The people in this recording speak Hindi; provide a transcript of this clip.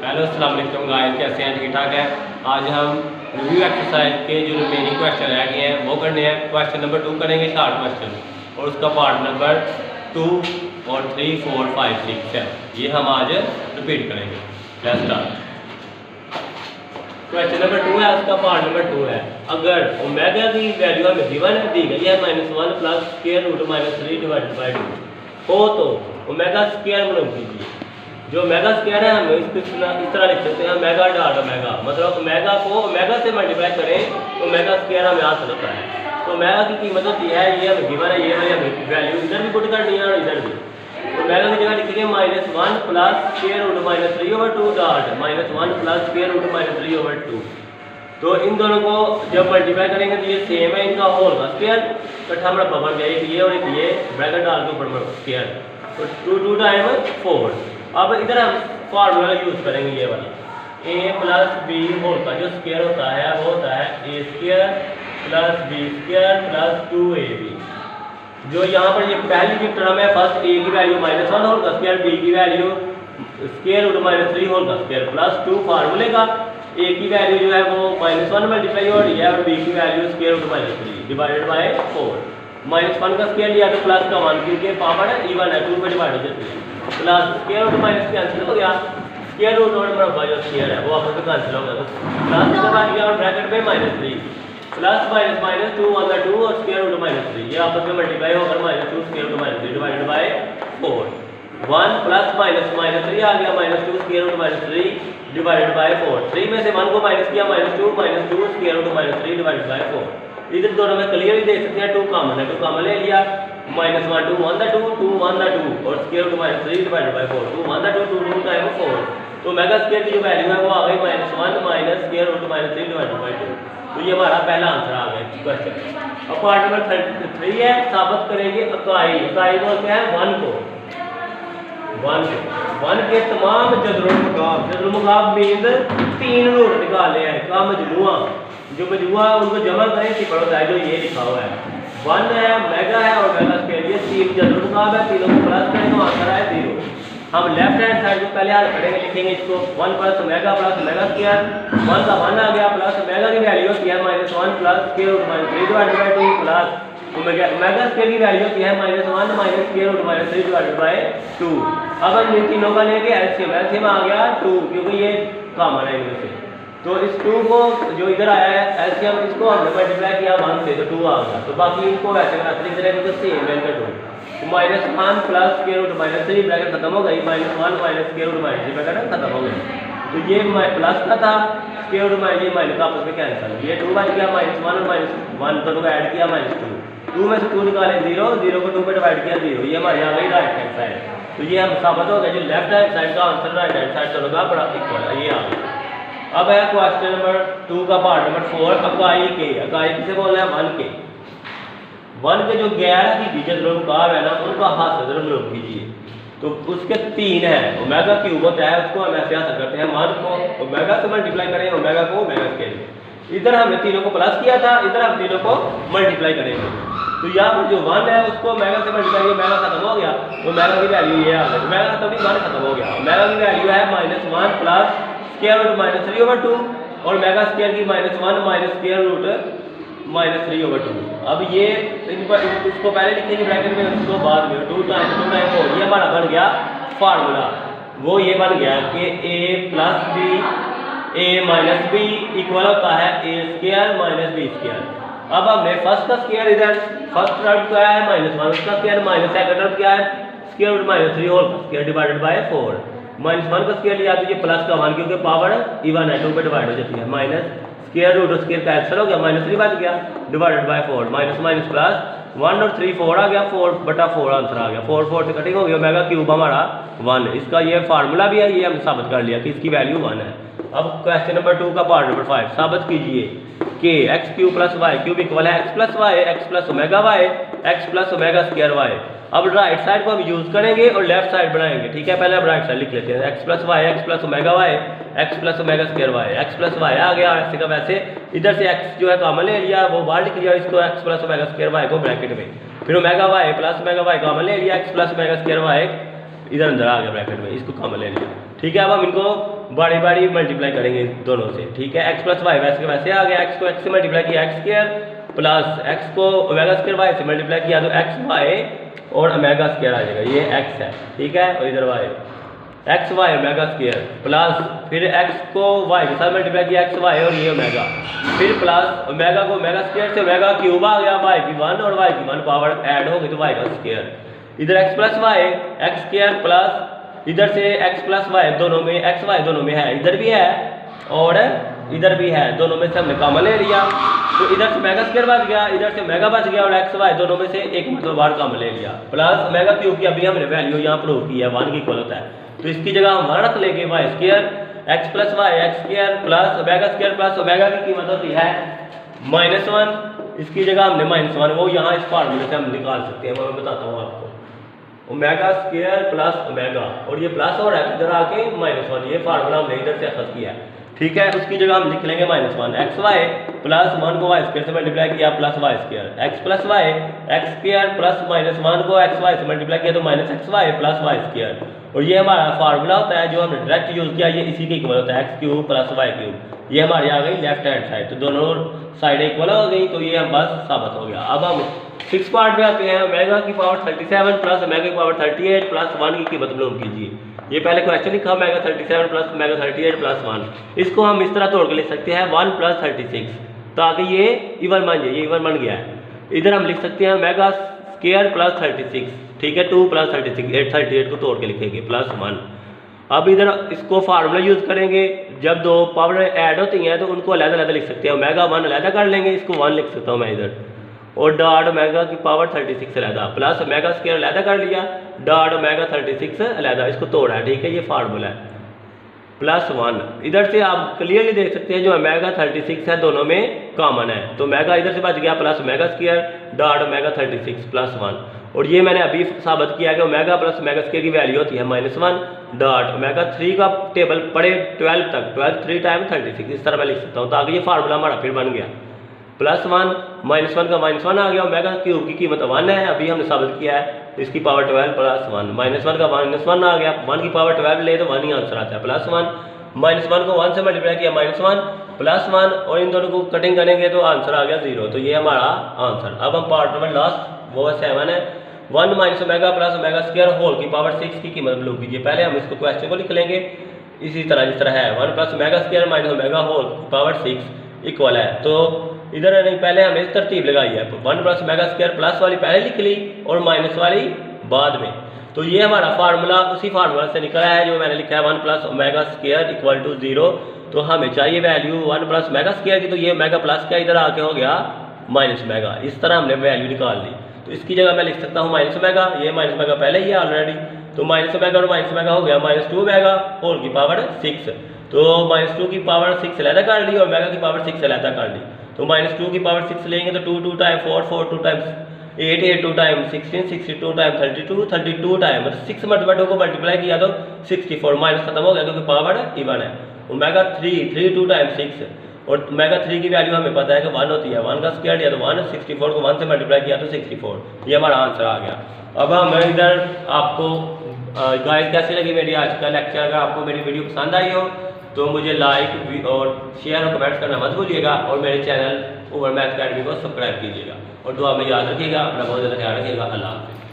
हेलो अस्सलाम वालेकुम गाइस, कैसे हैं? ठीक ठाक है। आज हम रिव्यू एक्सरसाइज के जो रिमेनिंग क्वेश्चन रह गए हैं वो करने हैं। क्वेश्चन नंबर 2 करेंगे, शॉर्ट क्वेश्चन, और उसका पार्ट नंबर 2 और 3, 4, 5, 6, 7 ये हम आज रिपीट करेंगे। Let's start. क्वेश्चन नंबर 2 है, उसका पार्ट नंबर 2 है। अगर ओमेगा की वैल्यू हमें गिवन दी गई है -1 plus square root -3 divided by 2 हो तो ओमेगा स्क्वायर मालूम कीजिए। जो ओमेगा स्क्वायर है हम इस तरह लिख सकते हैं, ओमेगा डॉट ओमेगा, मतलब ओमेगा को ओमेगा से मल्टीप्लाई करें तो ओमेगा स्क्वायर हमें हासिल होता है। तो ओमेगा की कीमत होती है, ये हमें गिवन है, ये वाली हमें वैल्यू इधर भी पुट करनी है और इधर भी। ओमेगा की जगह लिखेंगे -1 plus square root -3/2 dot -1 plus square root -3/2। तो इन दोनों को जब मल्टीप्लाई करेंगे तो ये सेम है, इनका होल का स्क्वायर इकट्ठा बराबर बन गया, एक ये और एक ये ब्रैकेट डाल के ऊपर स्क्वायर, तो 2 टाइम 4। अब इधर हम फार्मूला यूज करेंगे, ये वाला a प्लस बी होल का जो स्क्वायर होता है वो होता है a square plus b square plus 2ab। जो यहाँ पर ये पहली जो टर्म है, फर्स्ट a की वैल्यू -1 होल का स्क्वायर, b की वैल्यू स्क्वायर रूट -3 होल का स्क्वायर प्लस 2 फार्मूले का a की वैल्यू जो है वो -1 मल्टीप्लाई हो रही है और b की value square root -3 divided by 4। -1 का स्क्वायर लिया तो प्लस का 1 क्योंकि पावर है इवन है, 2 पे डिवाइड हो जाती है, plus square root minus cancel हो गया, स्क्वायर रूट और मरबा जो स्क्वायर है वो आपस में कैंसिल हो गया, प्लस के बाद गया और ब्रैकेट में -3 प्लस माइनस 2 1 2 और स्क्वायर रूट -3 ये आपस में मल्टीप्लाई होकर -2 स्क्वायर रूट -3 डिवाइडेड बाय 4। 1 प्लस -3 आ गया, -2 स्क्वायर रूट -3 डिवाइडेड बाय 4। 3 में से 1 को माइनस किया, -2 स्क्वायर रूट -3 डिवाइडेड बाय 4। इधर दोनों में क्लियरली देख सकते हैं 2 कॉमन है, 2 कॉमन ले लिया, -1 2 1 2 2 1 2 और square root -3 divided by 4, 2 1 2 2 2 time 4। तो ओमेगा स्क्वायर की जो वैल्यू है वो आ गई -1 minus square root -3 divided by 2। तो ये हमारा पहला आंसर आ गया क्वेश्चन। अब पार्ट नंबर 3 है, साबित करेंगे इकाई। इकाई बोलते हैं 1 को, 1 के तमाम जदरुल मुकाब मीन 3 रूट निकाले हैं का मजमुआ, जो मजमुआ उनको जमा करें कि पड़ोस है जो ये लिखा हुआ है 1 है, मेगा है और मेगा स्क्वायर, ये 3 जदरुल मुकाब है, तीनों को प्लस करें तो आंसर है 0। हम लेफ्ट हैंड साइड को पहले हल करेंगे, लिखेंगे इसको 1 प्लस ओमेगा स्क्वायर, 1 का 1 आ गया, प्लस ओमेगा की वैल्यू होती है -1 plus square root -3 divided by 2 plus omega square की वैल्यू होती है -1 minus square root -3 divided by 2। अब हम इन तीनों का लेंगे एलसीएम आ गया 2 क्योंकि ये कॉमन है इनमें से। तो इस 2 को जो इधर आया है एलसीएम, इसको हमने मल्टीप्लाई किया 1 से तो 2 आ गया। तो बाकी इनको वैसे लिख देंगे तो सेम है इनका 2। -1 प्लस स्क्वायर रूट -3 ब्रैकेट खत्म हो गई, -1 माइनस स्क्वायर रूट -3 ब्रैकेट खत्म हो गई। तो ये प्लस का था, स्क्वायर रूट ये माइनस का आपस में कैंसिल, ये 2 बच गया, -1 और -1 दोनों को ऐड किया -2, 2 में से 2 निकाले 0, 0 को 2 पे डिवाइड किया 0, ये हमारी आ गई राइट हैंड साइड। तो ये हम साबित हो गया जो लेफ्ट हैंड साइड का आंसर राइट हैंड साइड दोनों का बड़ा इक्वल है, ये आ गया। अब है क्वेश्चन नंबर 2 का पार्ट नंबर 4, इकाई के। इकाई किसे बोल रहे हैं? 1 के जो गैर हकीकी जदरुल मुकाब है ना उनका हासिल मालूम कीजिए। तो उसके 3 है, ओमेगा क्यूब होता है, उसको हम ऐसे हासिल करते हैं, 1 को ओमेगा से मल्टीप्लाई करें, ओमेगा को ओमेगा स्क्वायर। इधर हमने तीनों को प्लस किया था, इधर हम तीनों को मल्टीप्लाई करेंगे। तो यहाँ पर जो 1 है उसको ओमेगा से मल्टीप्लाई किया, ओमेगा खत्म हो गया, ओमेगा की वैल्यू ये आ गई, ओमेगा खत्म नहीं 1 खत्म हो गया, ओमेगा की वैल्यू है -1 प्लस स्क्वायर रूट -3/2 और ओमेगा स्क्वायर की -1 माइनस स्क्वायर रूट -3/2। अब ये इसको पहले लिखेंगे ब्रैकेट में, उसको बाद में 2 टाइम 4, ये हमारा बन गया फार्मूला। वो ये बन गया कि a plus b a minus b equal होता है a square minus b square. अब हमने फर्स्ट का स्क्वायर इधर, फर्स्ट टर्म क्या है -1, उसका स्क्वायर माइनस सेकंड टर्म क्या है स्क्वायर रूट -3 होल का स्क्वायर डिवाइडेड बाय 4। -1 का स्क्वायर लिया तो ये प्लस का 1 क्योंकि पावर इवन है, 2 पे डिवाइड हो जाती है, माइनस स्क्वायर रूट और स्क्वायर कैंसिल हो गया, -3 बच गया divided by 4, minus minus plus 1 और 3 4 आ गया, 4/4 आंसर आ गया, 4 से कटिंग हो गया, ओमेगा क्यूब हमारा 1। इसका ये फार्मूला भी है, ये हम साबित कर लिया कि इसकी वैल्यू 1 है। अब क्वेश्चन नंबर 2 का पार्ट नंबर 5, साबित कीजिए कि x³ प्लस y³ इक्वल है x plus y, x plus omega y, x plus omega square y। अब राइट साइड को हम यूज करेंगे और लेफ्ट साइड बनाएंगे, ठीक है। पहले हम राइट साइड लिख लेते हैं, x plus y, x plus omega y, x plus omega square y, x plus y आ गया ऐसे का वैसे, इधर से x जो है कॉमन ले लिया, वो बाहर लिख लिया, इसको x plus omega square y को ब्रैकेट में, फिर omega y plus omega y common ले लिया, x plus omega square y इधर अंदर आ गया ब्रैकेट में, इसको कॉमन ले लिया। ठीक है। अब हम इनको बारी बारी मल्टीप्लाई करेंगे दोनों से, ठीक है। x प्लस वाई वैसे के वैसे आ गया, x को x से मल्टीप्लाई किया एक्स स्क्वायर प्लस x को ओमेगा स्क्वायर वाई से मल्टीप्लाई किया तो एक्स वाई और ओमेगा स्क्वायर आ जाएगा, ये x है, ठीक है। और इधर y x y omega square plus फिर x को y के साथ मल्टीप्लाई किया एक्स वाई और ये ओमेगा, फिर प्लस ओमेगा को ओमेगा स्क्वायर से ओमेगा क्यूब आ गया, y की 1 और y की 1 पावर ऐड हो गई तो y का स्क्वायर। इधर x plus y x square plus इधर से x प्लस वाई दोनों में x y दोनों में है, इधर भी है और इधर भी है, दोनों में से हमने कॉमन ले लिया तो इधर से ओमेगा स्क्वायर बच गया, इधर से ओमेगा बच गया और एक्स वाई दोनों में से एक मतलब बार कॉमन ले लिया प्लस ओमेगा क्यूब की अभी हमने वैल्यू यहाँ प्रूव की है 1 की इक्वल होता है, तो इसकी जगह हम रख लेंगे y square x plus y x square plus omega square plus omega की कीमत होती है -1, इसकी जगह हमने -1 वो यहाँ इस फार्मूले से हम निकाल सकते हैं, मैं बताता हूँ आपको। ओमेगा स्क्वायर प्लस ओमेगा और ये प्लस हो रहा है इधर आके -1, ये फार्मूला हमने इधर से अखज़ किया है, ठीक है। उसकी जगह हम लिख लेंगे -1 एक्स वाई प्लस 1 को वाई स्क्वायर से मल्टीप्लाई किया plus y square x plus y x square plus -1 को एक्स वाई से मल्टीप्लाई किया तो minus x y plus y square, और ये हमारा फार्मूला होता है जो हमने डायरेक्ट यूज़ किया, ये इसी के इक्वल होता है x cube plus y cube, ये हमारी आ गई लेफ्ट हैंड साइड, तो दोनों साइड इक्वल हो गई, तो ये हम बस साबित हो गया। अब हम 6 पार्ट में आते हैं, ओमेगा की पावर 37 प्लस ओमेगा की पावर 38 प्लस 1 की कीमत मालूम कीजिए। ये पहले क्वेश्चन लिखा ओमेगा 37 प्लस ओमेगा 38 प्लस 1, इसको हम इस तरह तोड़ के लिख सकते हैं 1 प्लस 36, तो आगे ये इवन बन जाए, ये इवन बन गया है। इधर हम लिख सकते हैं ओमेगा स्क्वायर प्लस 36, ठीक है, 2 प्लस 36 38 को तोड़ के लिखेंगे प्लस 1। अब इधर इसको फार्मूला यूज़ करेंगे, जब दो पावर ऐड होती हैं तो उनको अलग-अलग लिख सकते हैं, ओमेगा 1 अलग कर लेंगे, इसको 1 लिख सकता हूँ मैं इधर, और डॉट ओमेगा की पावर 36 अलग प्लस ओमेगा स्क्वायर अलग कर लिया डॉट ओमेगा 36 अलग, इसको तोड़ा है, ठीक है, ये फार्मूला है प्लस 1। इधर से आप क्लियरली देख सकते हैं जो ओमेगा 36 है दोनों में कॉमन है, तो ओमेगा इधर से बच गया plus omega square dot omega 36 plus 1, और ये मैंने अभी साबित किया कि ओमेगा प्लस ओमेगा स्क्वायर की वैल्यू होती है -1 डॉट ओमेगा 3 का टेबल पढ़े 12 तक 12 3 टाइम 36, इस तरह मैं लिख सकता हूँ, ताकि ये फार्मूला हमारा फिर बन गया प्लस 1 -1 का -1 आ गया, ओमेगा क्यूब की कीमत 1 है, अभी हमने साबित किया है, इसकी पावर 12 प्लस 1 -1 का -1 आ गया, 1 की पावर 12 ले तो 1 ही आंसर आता है प्लस 1 -1 को 1 से मल्टीप्लाई किया -1 प्लस 1, और इन दोनों को कटिंग करेंगे तो आंसर आ गया 0, तो ये हमारा आंसर। अब हम पार्ट नंबर लास्ट वो 7 है 1 minus omega plus omega square whole की पावर 6 की कीमत मालूम कीजिए। पहले हम इसको क्वेश्चन को लिख लेंगे इसी तरह जिस तरह है 1 plus omega square minus omega whole की पावर 6 इक्वल है, तो इधर नहीं पहले हमने इस तरतीब लगाई है, 1 प्लस ओमेगा स्क्वायर प्लस वाली पहले लिख ली और माइनस वाली बाद में, तो ये हमारा फार्मूला उसी फार्मूला से निकला है जो मैंने लिखा है 1 plus omega square equal to 0, तो हमें चाहिए वैल्यू 1 प्लस ओमेगा स्क्वायर की, तो ये ओमेगा प्लस का इधर आके हो गया माइनस ओमेगा, इस तरह हमने वैल्यू निकाल ली, तो इसकी जगह मैं लिख सकता हूँ माइनस ओमेगा, ये माइनस ओमेगा पहले ही है ऑलरेडी, तो माइनस ओमेगा और माइनस ओमेगा हो गया -2 ओमेगा होल की पावर 6, तो -2 की पावर 6 अलग कर ली और ओमेगा की पावर 6 अलग कर ली, तो -2 की पावर 6 लेंगे तो 2 2 time 4 4 2 time 8 8 2 time 16 62 time 32 32 time, मतलब 6 मल्टीप्लाई को मल्टीप्लाई किया तो 64, माइनस खत्म हो गया क्योंकि पावर इवन है। ओमेगा 3 2 टाइम 6, और ओमेगा 3 की वैल्यू हमें पता है कि 1 होती है, 1 का स्क्वायर दिया तो 1, 64 को 1 से मल्टीप्लाई किया तो 64, ये हमारा आंसर आ गया। अब हम इधर आपको गाइस कैसी लगी मेरी आज का लेक्चर, अगर आपको मेरी वीडियो पसंद आई हो तो मुझे लाइक और शेयर और कमेंट्स करना मत भूलिएगा, और मेरे चैनल उमर मैथ अकेडमी को सब्सक्राइब कीजिएगा, और दुआ में याद रखिएगा, अपना बहुत ज़्यादा ख्याल रखिएगा। अल्लाह हाफ़िज़।